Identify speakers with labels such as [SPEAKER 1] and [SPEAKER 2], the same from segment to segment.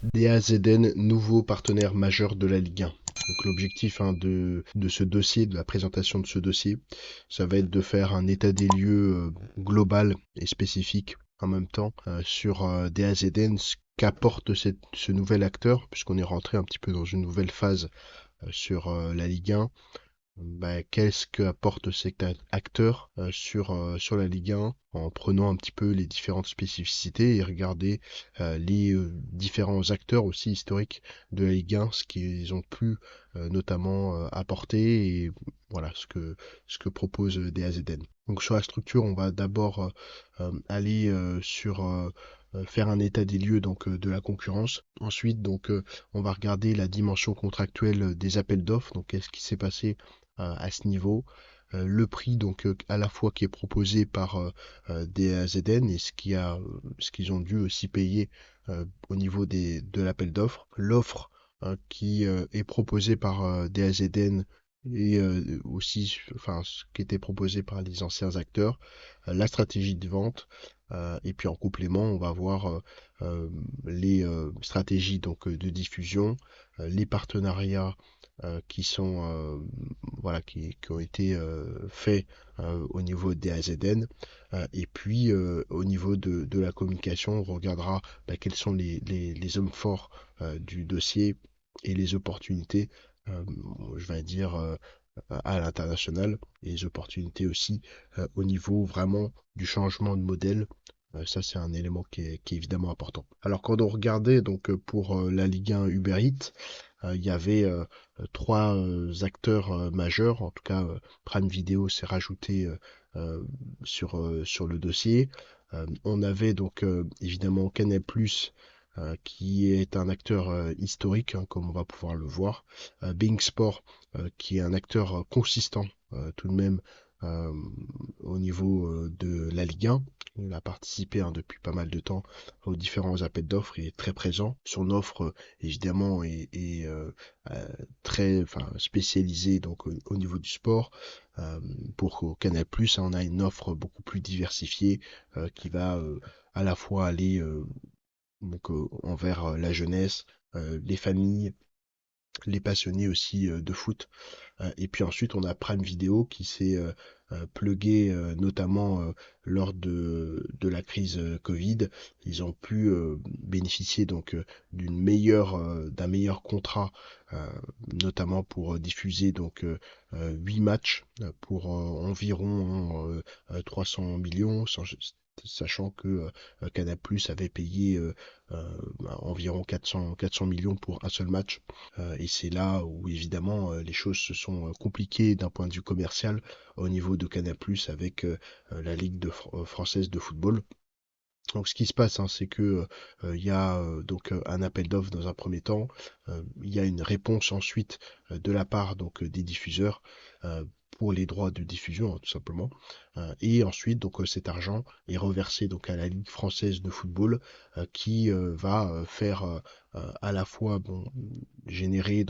[SPEAKER 1] DAZN, nouveau partenaire majeur de la Ligue 1. Donc l'objectif de ce dossier, de la présentation de ce dossier, ça va être de faire un état des lieux global et spécifique en même temps sur DAZN, ce qu'apporte ce nouvel acteur, puisqu'on est rentré un petit peu dans une nouvelle phase sur la Ligue 1. Qu'est-ce que apporte cet acteur sur la Ligue 1 en prenant un petit peu les différentes spécificités et regarder les différents acteurs aussi historiques de la Ligue 1, ce qu'ils ont pu notamment apporter et voilà ce que propose DAZN. Donc sur la structure, on va d'abord aller sur faire un état des lieux de la concurrence. Ensuite, on va regarder la dimension contractuelle des appels d'offres. Donc, qu'est-ce qui s'est passé à ce niveau? Le prix à la fois qui est proposé par DAZN et ce qu'ils ont dû aussi payer au niveau de l'appel d'offres. L'offre qui est proposée par DAZN et aussi enfin ce qui était proposé par les anciens acteurs, la stratégie de vente et puis en complément on va voir les stratégies de diffusion, les partenariats qui sont voilà qui ont été faits au niveau des AZN et puis au niveau de la communication on regardera quels sont les hommes forts du dossier et les opportunités euh, je vais dire à l'international et les opportunités aussi au niveau vraiment du changement de modèle. Ça, c'est un élément qui est évidemment important. Alors, quand on regardait pour la Ligue 1 Uber Eats, il y avait trois acteurs majeurs. En tout cas, Prime Video s'est rajouté sur le dossier. On avait évidemment Canal+, qui est un acteur historique, hein, comme on va pouvoir le voir. Being Sport, qui est un acteur consistant tout de même euh, au niveau de la Ligue 1. Il a participé depuis pas mal de temps aux différents appels d'offres et est très présent. Son offre, évidemment, est très spécialisée au niveau du sport. Euh, pour Canal+, hein, on a une offre beaucoup plus diversifiée qui va à la fois aller envers la jeunesse, les familles, les passionnés aussi de foot. Et puis ensuite, on a Prime Video qui s'est plugué notamment lors de la crise Covid. Ils ont pu bénéficier d'un meilleur contrat, notamment pour diffuser 8 matchs pour environ 300 millions, sachant que Canal+ avait payé environ 400 millions pour un seul match. Et c'est là où évidemment les choses se sont compliquées d'un point de vue commercial au niveau de Canal+ avec la Ligue française de football. Donc ce qui se passe, hein, c'est que il y a un appel d'offres dans un premier temps, il y a une réponse ensuite de la part des diffuseurs pour les droits de diffusion, hein, tout simplement. Et ensuite cet argent est reversé à la Ligue française de football qui va faire à la fois générer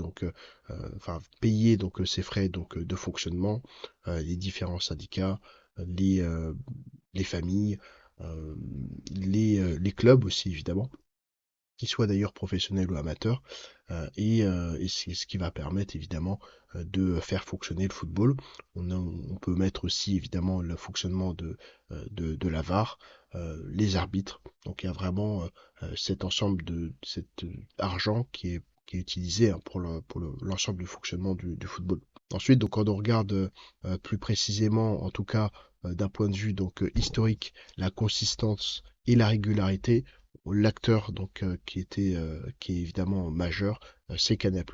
[SPEAKER 1] payer ses frais de fonctionnement, les différents syndicats, les les familles, euh, les clubs aussi évidemment, qu'ils soient d'ailleurs professionnels ou amateurs, et c'est ce qui va permettre évidemment de faire fonctionner le football. On peut mettre aussi évidemment le fonctionnement de la VAR, les arbitres. Donc il y a vraiment cet ensemble de cet argent qui est utilisé, hein, pour l'ensemble du fonctionnement du football. Ensuite, quand on regarde plus précisément, en tout cas d'un point de vue historique, la consistance et la régularité, l'acteur qui est évidemment majeur, c'est Canal+.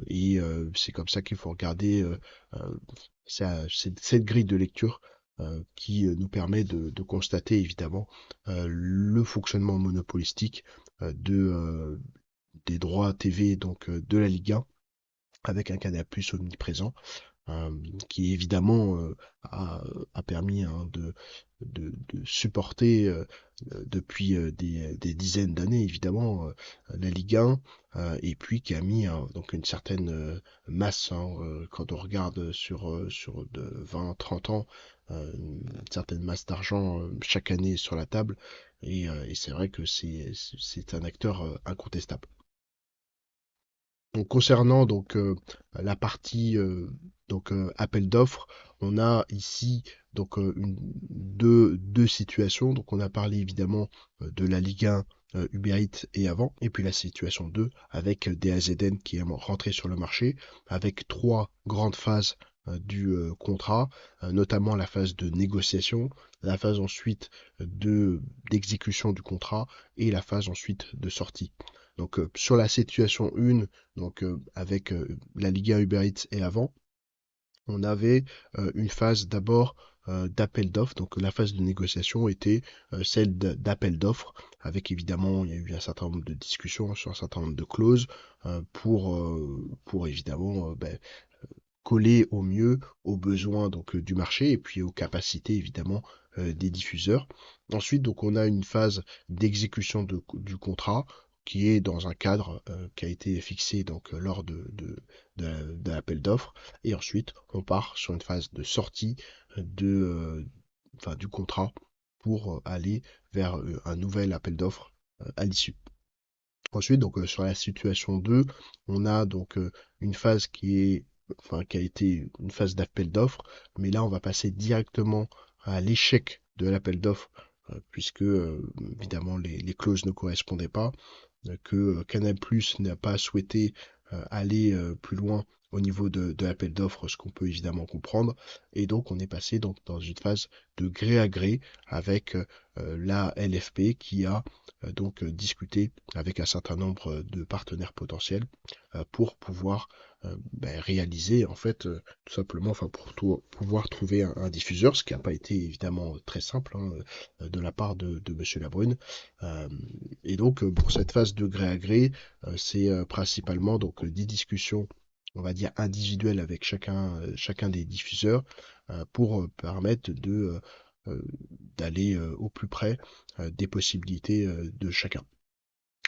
[SPEAKER 1] Et c'est comme ça qu'il faut regarder euh, cette grille de lecture qui nous permet de constater évidemment le fonctionnement monopolistique des droits TV de la Ligue 1 avec un Canal+ omniprésent euh, qui évidemment a permis, hein, de supporter depuis des dizaines d'années évidemment la Ligue 1 et puis qui a mis une certaine masse, hein, quand on regarde sur de 20-30 ans une certaine masse d'argent chaque année sur la table. Et c'est vrai que c'est un acteur incontestable. Donc concernant la partie appel d'offres, on a ici deux situations. Donc on a parlé évidemment de la Ligue 1 Uber Eats et avant, et puis la situation 2 avec DAZN qui est rentré sur le marché, avec trois grandes phases du contrat, notamment la phase de négociation, la phase ensuite de d'exécution du contrat et la phase ensuite de sortie. Donc sur la situation 1, avec la Ligue 1 Uber Eats et avant, on avait une phase d'abord d'appel d'offres. Donc la phase de négociation était celle d'appel d'offres, avec évidemment, il y a eu un certain nombre de discussions sur un certain nombre de clauses pour évidemment coller au mieux aux besoins du marché et puis aux capacités évidemment des diffuseurs. Ensuite, donc on a une phase d'exécution du contrat qui est dans un cadre qui a été fixé lors de l'appel d'offres. Et ensuite, on part sur une phase de sortie du contrat pour aller vers un nouvel appel d'offres à l'issue. Ensuite, sur la situation 2, on a une phase qui a été une phase d'appel d'offres, mais là, on va passer directement à l'échec de l'appel d'offres, puisque évidemment les clauses ne correspondaient pas, que Canal+ n'a pas souhaité aller plus loin au niveau de l'appel d'offres, ce qu'on peut évidemment comprendre, et donc on est passé dans une phase de gré à gré avec la LFP qui a discuté avec un certain nombre de partenaires potentiels pour pouvoir réaliser en fait tout simplement, enfin pour pouvoir trouver un diffuseur, ce qui n'a pas été évidemment très simple hein, de la part de Monsieur Labrune. Euh, et pour cette phase de gré à gré, c'est principalement des discussions, on va dire individuelles avec chacun des diffuseurs pour permettre euh, d'aller au plus près des possibilités de chacun.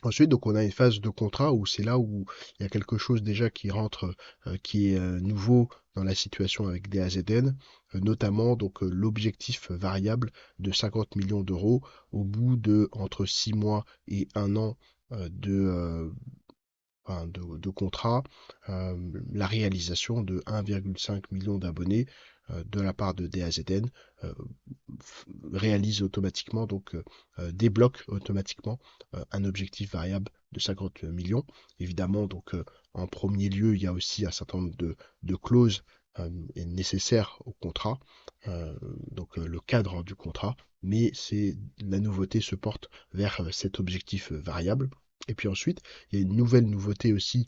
[SPEAKER 1] Ensuite, on a une phase de contrat où c'est là où il y a quelque chose déjà qui rentre, qui est nouveau dans la situation avec DAZN, notamment l'objectif variable de 50 millions d'euros au bout de entre 6 mois et un an de contrat, la réalisation de 1,5 million d'abonnés de la part de DAZN euh, réalise automatiquement, débloque automatiquement un objectif variable de 50 millions. Évidemment, en premier lieu, il y a aussi un certain nombre de clauses nécessaires au contrat, le cadre du contrat, mais la nouveauté se porte vers cet objectif variable. Et puis ensuite, il y a une nouvelle nouveauté aussi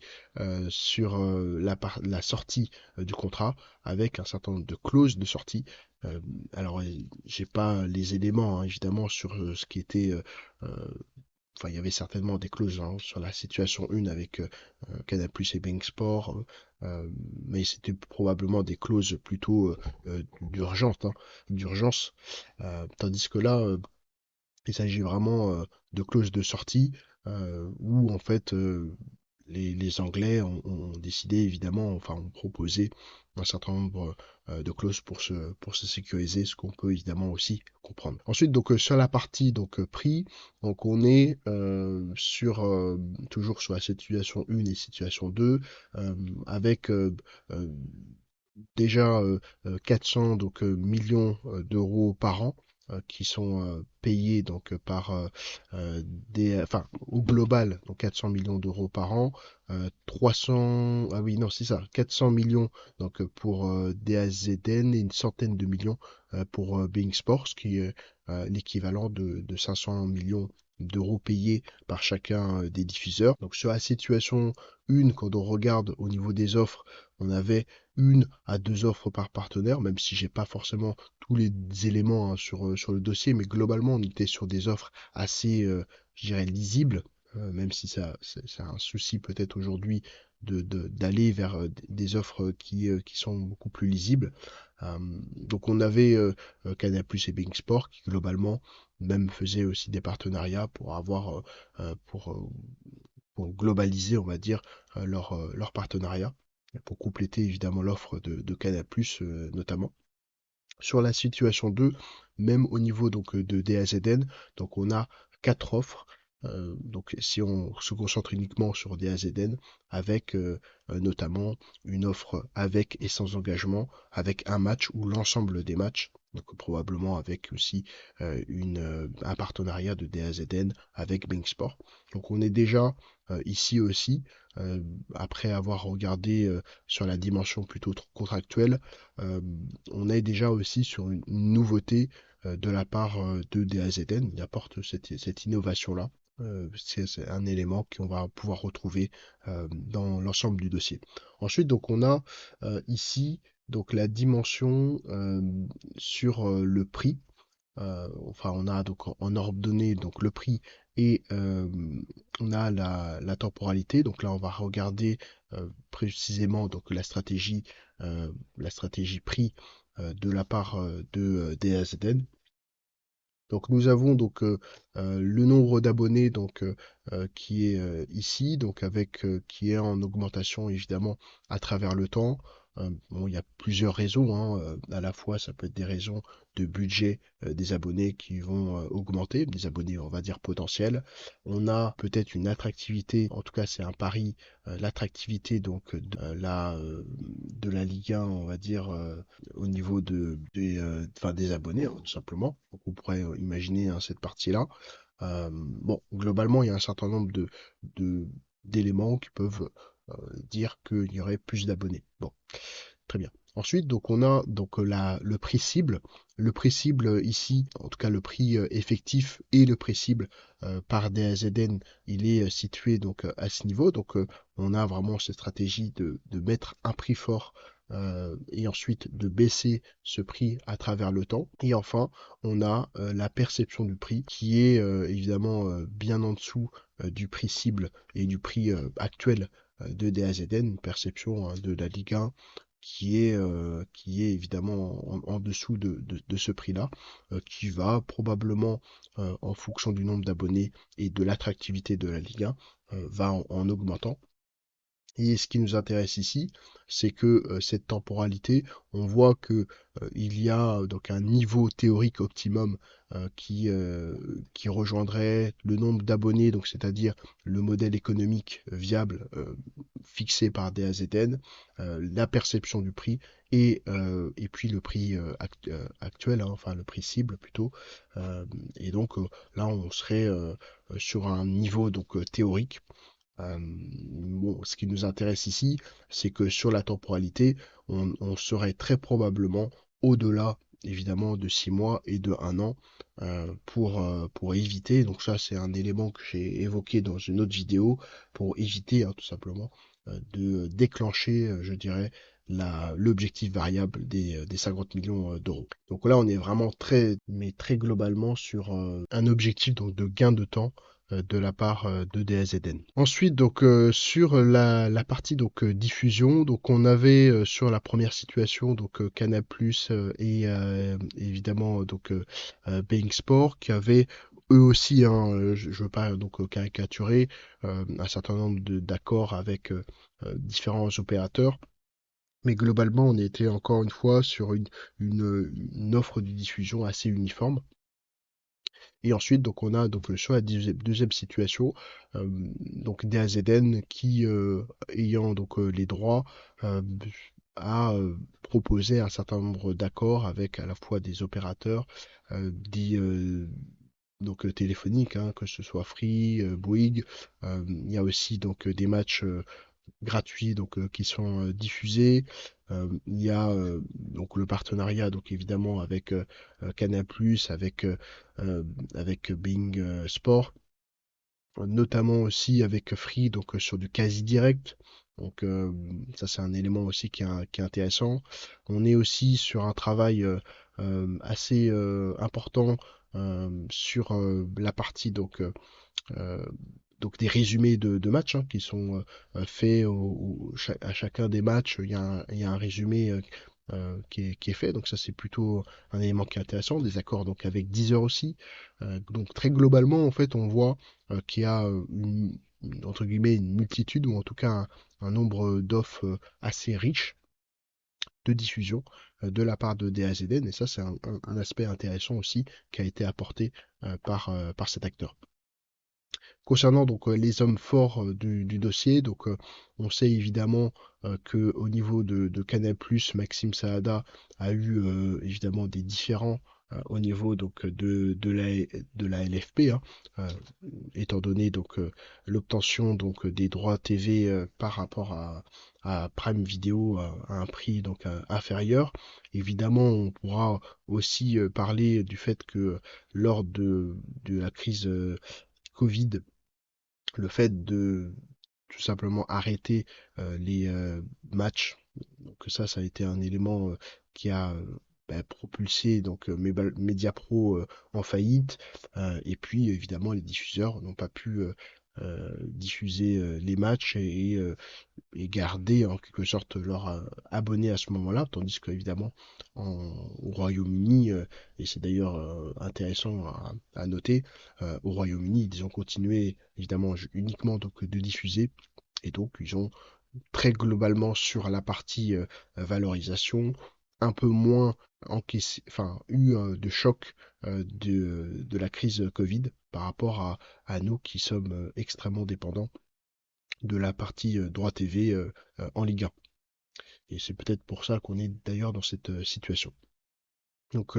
[SPEAKER 1] sur la sortie du contrat avec un certain nombre de clauses de sortie. Euh, alors, j'ai pas les éléments hein, évidemment sur ce qui était. Enfin, il y avait certainement des clauses hein, sur la situation 1 avec Canal+ et Bein Sport, mais c'était probablement des clauses plutôt d'urgence. Tandis que là, il s'agit vraiment de clauses de sortie où en fait les Anglais ont décidé évidemment, enfin ont proposé un certain nombre de clauses pour se sécuriser, ce qu'on peut évidemment aussi comprendre. Ensuite, sur la partie prix, on est toujours sur la situation 1 et situation 2, avec euh, déjà 400 millions d'euros par an qui sont payés enfin au global donc 400 millions d'euros par an, 300 ah oui non c'est ça 400 millions pour DAZN et une centaine de millions pour Being Sports, qui est l'équivalent de 500 millions d'euros payés par chacun des diffuseurs. Donc sur la situation 1, quand on regarde au niveau des offres, on avait une à deux offres par partenaire, même si j'ai pas forcément tous les éléments hein, sur le dossier, mais globalement on était sur des offres assez, je dirais, lisibles, même si c'est un souci peut-être aujourd'hui d'aller vers des offres qui sont beaucoup plus lisibles. Euh, on avait Canal+ et Bein Sport qui globalement même faisaient aussi des partenariats pour avoir euh, pour, euh, pour globaliser on va dire leur partenariat pour compléter évidemment l'offre de Canal+, notamment. Sur la situation 2, même au niveau donc de DAZN, donc on a 4 offres. Donc si on se concentre uniquement sur DAZN, avec notamment une offre avec et sans engagement, avec un match ou l'ensemble des matchs, donc probablement avec aussi un partenariat de DAZN avec Bing Sport. Donc on est déjà ici aussi, euh, après avoir regardé sur la dimension plutôt contractuelle, euh, on est déjà aussi sur une nouveauté de la part de DAZN. Il apporte cette innovation-là. C'est un élément qu'on va pouvoir retrouver dans l'ensemble du dossier. Ensuite, donc on a ici donc la dimension sur le prix. Enfin, on a donc en ordonnée donc le prix et on a la temporalité. Donc là, on va regarder précisément donc la stratégie prix de la part de DAZN. Donc nous avons donc le nombre d'abonnés donc qui est ici, donc avec qui est en augmentation évidemment à travers le temps. Bon, il y a plusieurs raisons, hein, à la fois ça peut être des raisons de budget des abonnés qui vont augmenter, des abonnés on va dire potentiels. On a peut-être une attractivité, en tout cas c'est un pari, l'attractivité donc de la Ligue 1, on va dire au niveau enfin, des abonnés, hein, tout simplement. Donc, on pourrait imaginer hein, cette partie-là. Bon, globalement, il y a un certain nombre de- d'éléments qui peuvent dire qu'il y aurait plus d'abonnés. Bon, très bien. Ensuite, donc on a donc le prix cible. Le prix cible ici, en tout cas le prix effectif et le prix cible par DAZN, il est situé donc à ce niveau. Donc on a vraiment cette stratégie de mettre un prix fort et ensuite de baisser ce prix à travers le temps. Et enfin, on a la perception du prix qui est évidemment bien en dessous du prix cible et du prix actuel de DAZN, une perception hein, de la Ligue 1 qui est évidemment en dessous de ce prix-là, qui va probablement, en fonction du nombre d'abonnés et de l'attractivité de la Ligue 1, va en augmentant. Et ce qui nous intéresse ici, c'est que cette temporalité, on voit que il y a donc un niveau théorique optimum qui rejoindrait le nombre d'abonnés, donc c'est-à-dire le modèle économique viable fixé par DAZN, la perception du prix et puis le prix actuel, hein, enfin le prix cible plutôt. Euh, et donc là, on serait sur un niveau donc théorique. Bon, ce qui nous intéresse ici, c'est que sur la temporalité, on serait très probablement au-delà, évidemment, de 6 mois et de 1 an pour éviter, donc ça c'est un élément que j'ai évoqué dans une autre vidéo, pour éviter hein, tout simplement de déclencher, je dirais, l'objectif variable des 50 millions d'euros. Donc là, on est vraiment mais très globalement sur un objectif donc, de gain de temps de la part de DAZN. Ensuite, donc sur la partie donc diffusion, donc on avait sur la première situation donc Canal+ et évidemment donc Bein Sport qui avaient eux aussi, hein, je ne veux pas donc caricaturer, un certain nombre d'accords avec différents opérateurs. Mais globalement, on était encore une fois sur une offre de diffusion assez uniforme. Et ensuite, donc on a donc sur la deuxième situation, donc DAZN qui, ayant donc les droits, euh, a proposé un certain nombre d'accords avec à la fois des opérateurs dits donc téléphoniques, hein, que ce soit Free, Bouygues. Il y a aussi donc des matchs gratuits donc qui sont diffusés. Il y a donc le partenariat donc évidemment avec Canal+, avec avec Bing Sport, notamment aussi avec Free donc sur du quasi direct. Donc ça c'est un élément aussi qui est intéressant. On est aussi sur un travail assez important sur la partie euh, donc des résumés de matchs hein, qui sont faits à chacun des matchs. Il y a un résumé qui est fait. Donc ça, c'est plutôt un élément qui est intéressant. Des accords donc avec Deezer aussi. Donc très globalement, en fait, on voit qu'il y a entre guillemets une multitude ou en tout cas un nombre d'offres assez riche de diffusion de la part de DAZN, et ça c'est un aspect intéressant aussi qui a été apporté par cet acteur. Concernant donc les hommes forts du dossier, donc on sait évidemment que au niveau de Canal+, Maxime Saada a eu évidemment des différends au niveau donc de la LFP, hein, euh, étant donné donc l'obtention donc des droits TV par rapport à Prime Video à un prix donc inférieur. Évidemment, on pourra aussi parler du fait que lors de la crise Covid, le fait de tout simplement arrêter les matchs, donc ça a été un élément qui a propulsé donc Mediapro en faillite, et puis évidemment les diffuseurs n'ont pas pu diffuser les matchs et garder en quelque sorte leurs abonnés à ce moment-là, tandis qu'évidemment au Royaume-Uni, et c'est d'ailleurs intéressant à noter, au Royaume-Uni, ils ont continué évidemment uniquement donc de diffuser, et donc ils ont très globalement sur la partie valorisation un peu moins encaissé, enfin eu de choc de la crise Covid par rapport à nous qui sommes extrêmement dépendants de la partie droit TV en Ligue 1. Et c'est peut-être pour ça qu'on est d'ailleurs dans cette situation. Donc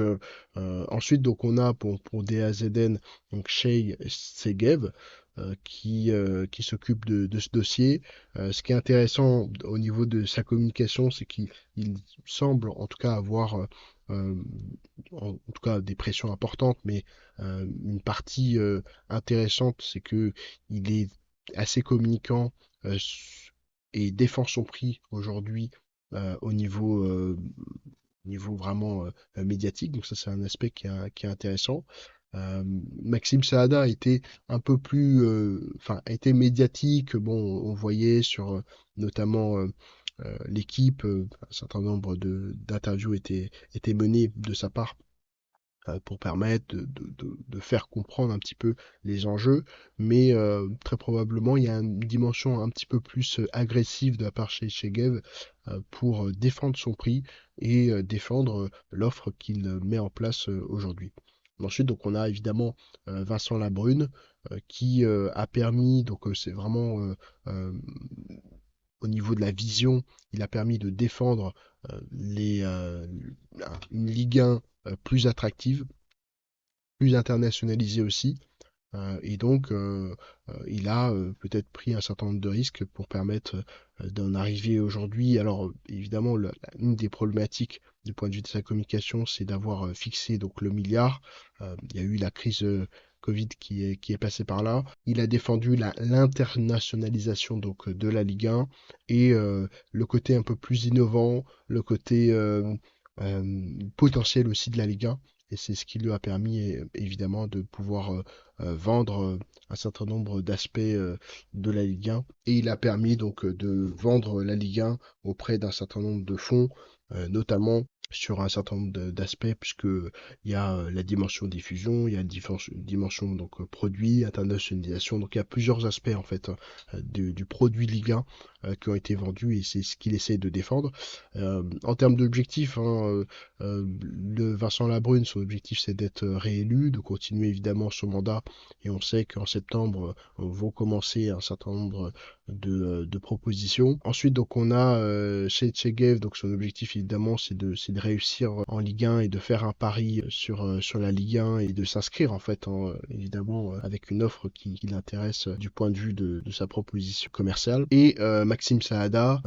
[SPEAKER 1] ensuite donc on a pour DAZN donc Shay Segev qui s'occupe de ce dossier. Ce qui est intéressant au niveau de sa communication, c'est qu'il semble en tout cas avoir euh, en tout cas des pressions importantes, mais une partie intéressante, c'est que il est assez communicant et défend son prix aujourd'hui au niveau vraiment médiatique. Donc ça, c'est un aspect qui est intéressant. Maxime Saada a été un peu plus, enfin, a été médiatique. Bon, on voyait sur notamment l'équipe, un certain nombre d'interviews étaient menées de sa part pour permettre de faire comprendre un petit peu les enjeux, mais très probablement il y a une dimension un petit peu plus agressive de la part chez Gev pour défendre son prix et défendre l'offre qu'il met en place aujourd'hui. Ensuite, donc on a évidemment Vincent Labrune qui a permis, donc c'est vraiment euh, au niveau de la vision, il a permis de défendre une Ligue 1 plus attractive, plus internationalisée aussi. Et donc, il a peut-être pris un certain nombre de risques pour permettre d'en arriver aujourd'hui. Alors, évidemment, une des problématiques du point de vue de sa communication, c'est d'avoir fixé donc le milliard. Il y a eu la crise Covid qui est passée par là. Il a défendu l'internationalisation donc de la Ligue 1 et le côté un peu plus innovant, le côté potentiel aussi de la Ligue 1. Et c'est ce qui lui a permis évidemment de pouvoir vendre un certain nombre d'aspects de la Ligue 1. Et il a permis donc de vendre la Ligue 1 auprès d'un certain nombre de fonds, notamment sur un certain nombre d'aspects, puisque il y a la dimension diffusion, il y a la dimension donc produit, internationalisation. Donc il y a plusieurs aspects en fait du produit Ligue 1 qui ont été vendus, et c'est ce qu'il essaie de défendre. En termes d'objectifs, hein, le Vincent Labrune, son objectif c'est d'être réélu, de continuer évidemment son mandat, et on sait qu'en septembre vont commencer un certain nombre de propositions. Ensuite, donc on a chez Tchegev, donc son objectif évidemment c'est de réussir en Ligue 1 et de faire un pari sur la Ligue 1 et de s'inscrire en fait évidemment avec une offre qui l'intéresse du point de vue de sa proposition commerciale. Et Maxime Saada,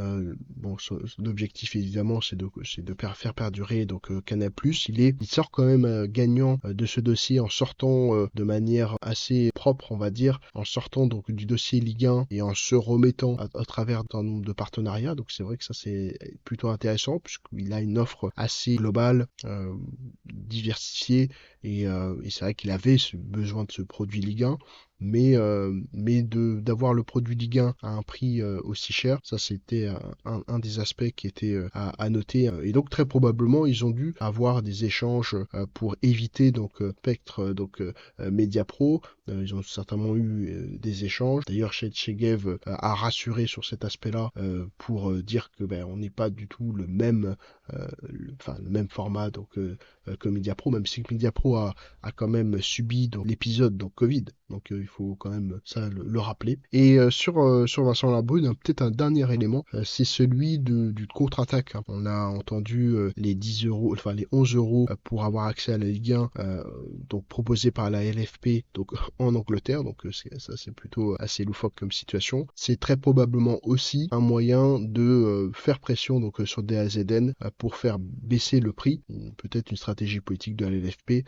[SPEAKER 1] bon, son objectif évidemment c'est de faire perdurer donc Canal+. Il sort quand même gagnant de ce dossier en sortant de manière assez propre, on va dire, en sortant donc du dossier Ligue 1 et en se remettant à travers d'un nombre de partenariats. Donc c'est vrai que ça c'est plutôt intéressant puisqu'il a une offre assez globale, diversifiée, Et c'est vrai qu'il avait besoin de ce produit Ligue 1, mais d'avoir le produit Ligue 1 à un prix aussi cher, ça c'était un des aspects qui était à noter. Et donc très probablement ils ont dû avoir des échanges pour éviter donc Spectre Mediapro. Ils ont certainement eu des échanges. D'ailleurs Shegev a rassuré sur cet aspect-là pour dire que on n'est pas du tout le même le même format que Mediapro, même si Mediapro a quand même subi donc l'épisode donc Covid. Donc il faut quand même ça le rappeler. Et sur Vincent Labrune, peut-être un dernier élément, c'est celui du contre-attaque, hein. On a entendu les 10 euros, enfin les 11 euros pour avoir accès à la Ligue 1, donc proposé par la LFP donc en Angleterre. Donc ça c'est plutôt assez loufoque comme situation. C'est très probablement aussi un moyen de faire pression donc sur DAZN pour faire baisser le prix. Peut-être une stratégie politique de la LFP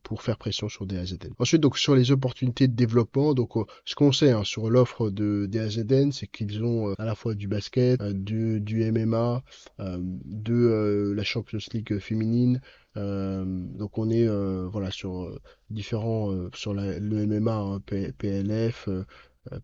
[SPEAKER 1] pour faire pression sur DAZN. Ensuite, donc sur les opportunités de développement, donc ce qu'on sait sur l'offre de DAZN, c'est qu'ils ont à la fois du basket, du MMA, de la Champions League féminine. Donc on est voilà sur différents sur le MMA, hein, PLF,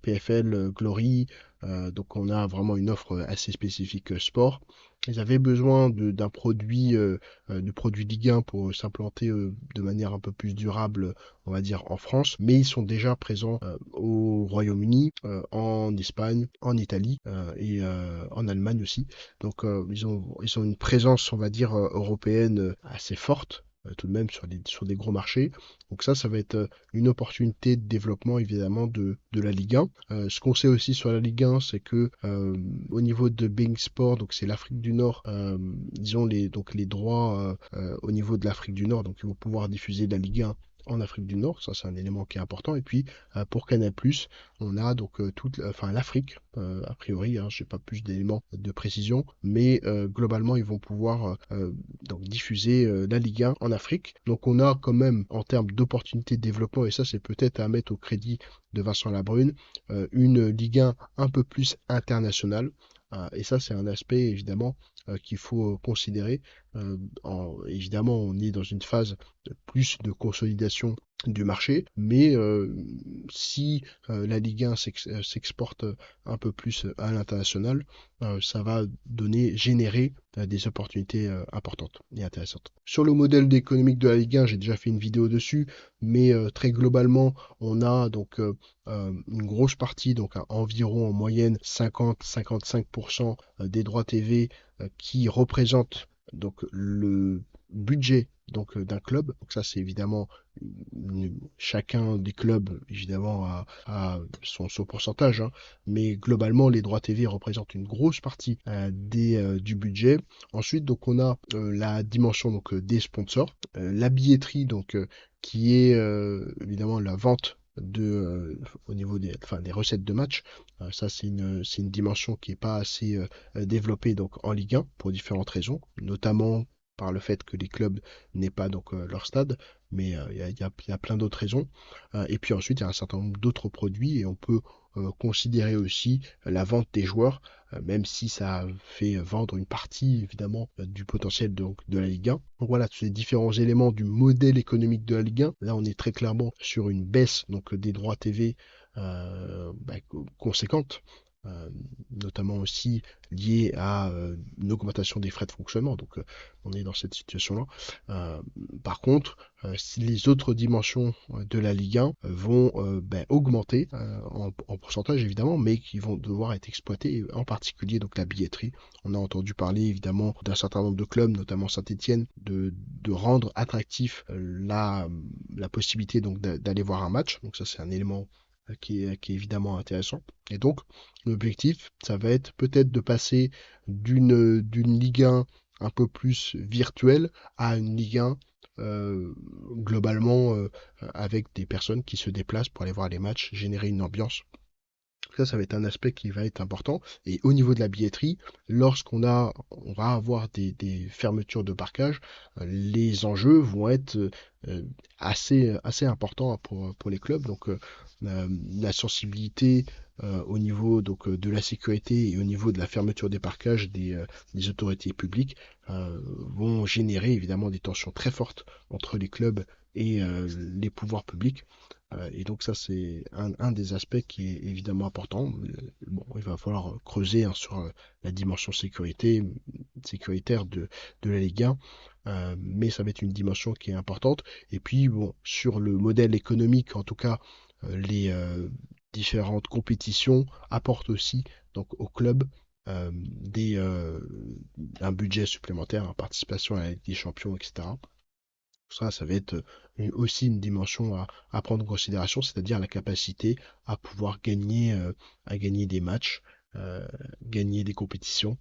[SPEAKER 1] PFL, Glory. Donc on a vraiment une offre assez spécifique sport. Ils avaient besoin d'un produit, de produits Ligue 1 pour s'implanter de manière un peu plus durable, on va dire, en France. Mais ils sont déjà présents au Royaume-Uni, en Espagne, en Italie et en Allemagne aussi. Donc ils ont une présence, on va dire, européenne assez forte. Tout de même sur des gros marchés. Donc ça va être une opportunité de développement évidemment de la Ligue 1. Ce qu'on sait aussi sur la Ligue 1, c'est que au niveau de Bein Sport, donc c'est l'Afrique du Nord, ils ont les droits au niveau de l'Afrique du Nord, donc ils vont pouvoir diffuser la Ligue 1 en Afrique du Nord, ça c'est un élément qui est important. Et puis pour Canal+, on a donc enfin l'Afrique, a priori, hein, j'ai pas plus d'éléments de précision, mais globalement ils vont pouvoir donc diffuser la Ligue 1 en Afrique. Donc on a quand même en termes d'opportunités de développement, et ça c'est peut-être à mettre au crédit de Vincent Labrune, une Ligue 1 un peu plus internationale. Et ça c'est un aspect évidemment qu'il faut considérer. Évidemment, on est dans une phase de plus de consolidation du marché, mais si la Ligue 1 s'exporte un peu plus à l'international, ça va générer des opportunités importantes et intéressantes. Sur le modèle économique de la Ligue 1, j'ai déjà fait une vidéo dessus, mais très globalement, on a donc une grosse partie, donc environ en moyenne 50-55% des droits TV qui représentent donc le budget donc d'un club. Donc ça c'est évidemment chacun des clubs évidemment a son pourcentage, hein, mais globalement les droits TV représentent une grosse partie du budget. Ensuite donc on a la dimension donc des sponsors, la billetterie donc qui est évidemment la vente au niveau des recettes de match. Ça c'est une dimension qui est pas assez développée donc en Ligue 1 pour différentes raisons, notamment par le fait que les clubs n'aient pas donc leur stade, mais il y a plein d'autres raisons. Et puis ensuite, il y a un certain nombre d'autres produits et on peut considérer aussi la vente des joueurs, même si ça fait vendre une partie évidemment du potentiel donc, de la Ligue 1. Donc voilà, tous ces différents éléments du modèle économique de la Ligue 1. Là, on est très clairement sur une baisse donc des droits TV conséquente. Notamment aussi lié à une augmentation des frais de fonctionnement. Donc on est dans cette situation-là. Par contre, si les autres dimensions de la Ligue 1 vont augmenter en pourcentage évidemment, mais qui vont devoir être exploitées, en particulier donc la billetterie. On a entendu parler évidemment d'un certain nombre de clubs, notamment Saint-Étienne, de rendre attractif la possibilité donc d'aller voir un match. Donc ça c'est un élément qui est évidemment intéressant. Et donc, l'objectif, ça va être peut-être de passer d'une Ligue 1 un peu plus virtuelle à une Ligue 1 globalement avec des personnes qui se déplacent pour aller voir les matchs, générer une ambiance. Ça va être un aspect qui va être important. Et au niveau de la billetterie, on va avoir des fermetures de parkage, les enjeux vont être assez importants pour les clubs. Donc la sensibilité au niveau donc de la sécurité et au niveau de la fermeture des parcages des autorités publiques vont générer évidemment des tensions très fortes entre les clubs et les pouvoirs publics. Et donc ça, c'est un des aspects qui est évidemment important. Bon, il va falloir creuser hein, sur la dimension sécuritaire de la Ligue 1, mais ça va être une dimension qui est importante. Et puis, bon, sur le modèle économique, en tout cas, les différentes compétitions apportent aussi donc au club un budget supplémentaire, en participation à la Ligue des Champions, etc. Ça va être aussi une dimension à prendre en considération, c'est-à-dire la capacité à gagner des matchs, euh, gagner des compétitions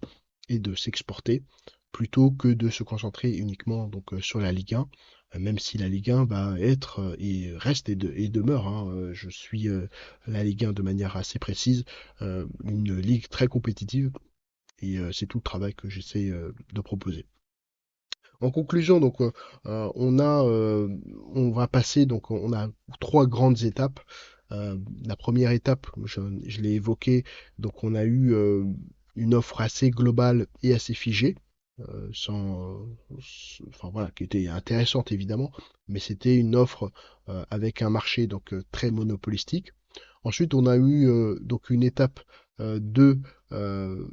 [SPEAKER 1] et de s'exporter plutôt que de se concentrer uniquement donc sur la Ligue 1, même si la Ligue 1 va être et reste et demeure, hein, je suis la Ligue 1 de manière assez précise, une ligue très compétitive et c'est tout le travail que j'essaie de proposer. En conclusion, donc, on va passer, donc, on a trois grandes étapes. La première étape, je l'ai évoqué, donc, on a eu une offre assez globale et assez figée, enfin voilà, qui était intéressante évidemment, mais c'était une offre avec un marché donc très monopolistique. Ensuite, on a eu donc une étape 2,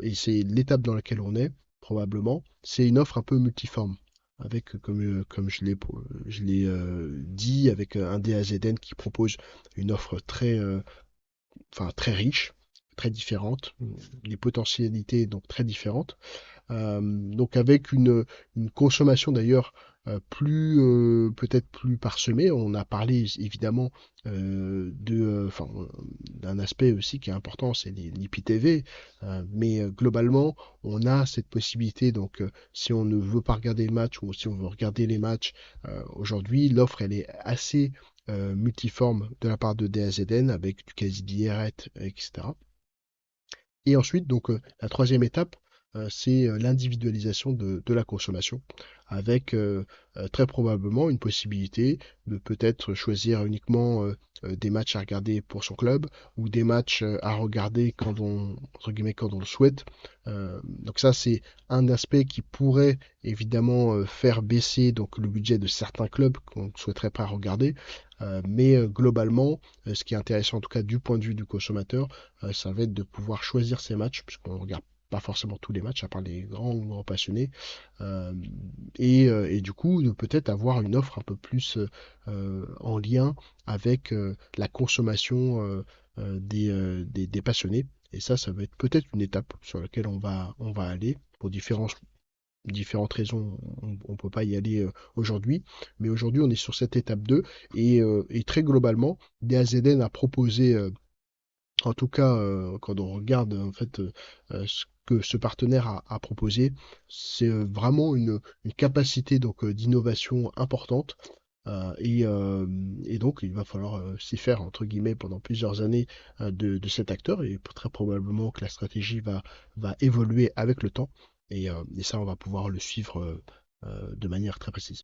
[SPEAKER 1] et c'est l'étape dans laquelle on est, probablement, c'est une offre un peu multiforme, avec, comme je l'ai dit, avec un DAZN qui propose une offre enfin, très riche, très différente, des potentialités donc très différentes. Donc avec une consommation d'ailleurs peut-être plus parsemée. On a parlé évidemment enfin, d'un aspect aussi qui est important, c'est l'IPTV. Mais globalement, on a cette possibilité. Donc, si on ne veut pas regarder le match ou si on veut regarder les matchs, aujourd'hui, l'offre elle est assez multiforme de la part de DAZN avec du quasi direct, etc. Et ensuite, donc, la troisième étape, c'est l'individualisation de la consommation, avec très probablement une possibilité de peut-être choisir uniquement des matchs à regarder pour son club ou des matchs à regarder entre guillemets, quand on le souhaite. Donc ça, c'est un aspect qui pourrait évidemment faire baisser donc le budget de certains clubs qu'on ne souhaiterait pas regarder. Mais globalement, ce qui est intéressant en tout cas du point de vue du consommateur, ça va être de pouvoir choisir ses matchs, puisqu'on ne regarde pas forcément tous les matchs, à part les grands passionnés, euh, et du coup, de peut-être avoir une offre un peu plus en lien avec la consommation des passionnés. Et ça va être peut-être une étape sur laquelle on va aller pour différentes raisons, on peut pas y aller aujourd'hui. Mais aujourd'hui, on est sur cette étape 2 et très globalement, DAZN a proposé en tout cas, quand on regarde en fait ce que ce partenaire a proposé, c'est vraiment une capacité donc d'innovation importante. Et donc, il va falloir s'y faire entre guillemets pendant plusieurs années de cet acteur et très probablement que la stratégie va évoluer avec le temps. Et ça, on va pouvoir le suivre de manière très précise.